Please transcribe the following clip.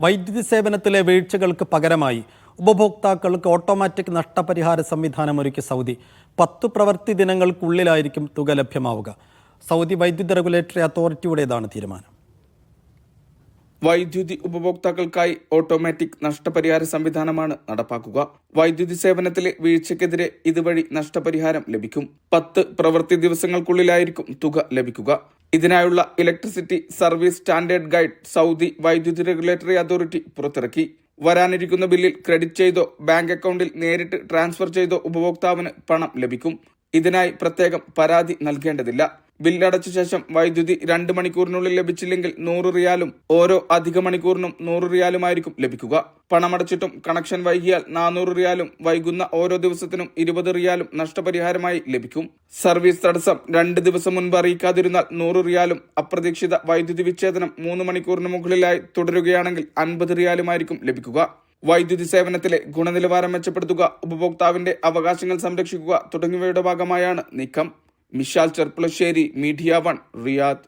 വൈദ്യുതി സേവനത്തിലെ വീഴ്ചകൾക്ക് പകരമായി ഉപഭോക്താക്കൾക്ക് ഓട്ടോമാറ്റിക് നഷ്ടപരിഹാര സംവിധാനം ഒരുക്കി സൗദി 10 പ്രവൃത്തി ദിനങ്ങൾക്കുള്ളിലായിരിക്കും തുക ലഭ്യമാവുക. സൗദി വൈദ്യുതി റെഗുലേറ്ററി അതോറിറ്റിയുടേതാണ് തീരുമാനം. വൈദ്യുതി ഉപഭോക്താക്കൾക്കായി ഓട്ടോമാറ്റിക് നഷ്ടപരിഹാര സംവിധാനമാണ് നടപ്പാക്കുക. വൈദ്യുതി സേവനത്തിലെ വീഴ്ചയ്ക്കെതിരെ ഇതുവഴി നഷ്ടപരിഹാരം ലഭിക്കും. 10 പ്രവൃത്തി ദിവസങ്ങൾക്കുള്ളിലായിരിക്കും തുക ലഭിക്കുക. ഇതിനായുള്ള electricity service standard guide Saudi വൈദ്യുതി റെഗുലേറ്ററി അതോറിറ്റി പുറത്തിറക്കി. വരാനിരിക്കുന്ന ബില്ലിൽ ക്രെഡിറ്റ് ചെയ്തോ ബാങ്ക് അക്കൗണ്ടിൽ നേരിട്ട് ട്രാൻസ്ഫർ ചെയ്തോ ഉപഭോക്താവിന് പണം ലഭിക്കും. ഇതിനായി പ്രത്യേകം പരാതി നൽകേണ്ടതില്ല. ബില്ലടച്ച ശേഷം വൈദ്യുതി 2 മണിക്കൂറിനുള്ളിൽ ലഭിച്ചില്ലെങ്കിൽ 100 റിയാലും ഓരോ അധിക മണിക്കൂറിനും 100 റിയാലുമായിരിക്കും ലഭിക്കുക. പണമടച്ചിട്ടും കണക്ഷൻ വൈകിയാൽ 400 റിയാലും വൈകുന്ന ഓരോ ദിവസത്തിനും 20 റിയാലും നഷ്ടപരിഹാരമായി ലഭിക്കും. സർവീസ് തടസ്സം 2 ദിവസം മുൻപ് അറിയിക്കാതിരുന്നാൽ 100 റിയാലും, അപ്രതീക്ഷിത വൈദ്യുതി വിച്ഛേദനം 3 മണിക്കൂറിന് മുകളിലായി തുടരുകയാണെങ്കിൽ 50 റിയാലുമായിരിക്കും ലഭിക്കുക. വൈദ്യുതി സേവനത്തിലെ ഗുണനിലവാരം മെച്ചപ്പെടുത്തുക, ഉപഭോക്താവിന്റെ അവകാശങ്ങൾ സംരക്ഷിക്കുക തുടങ്ങിയവയുടെ ഭാഗമായാണ് നീക്കം. Mishal Cherpulassery, media 1, Riyadh.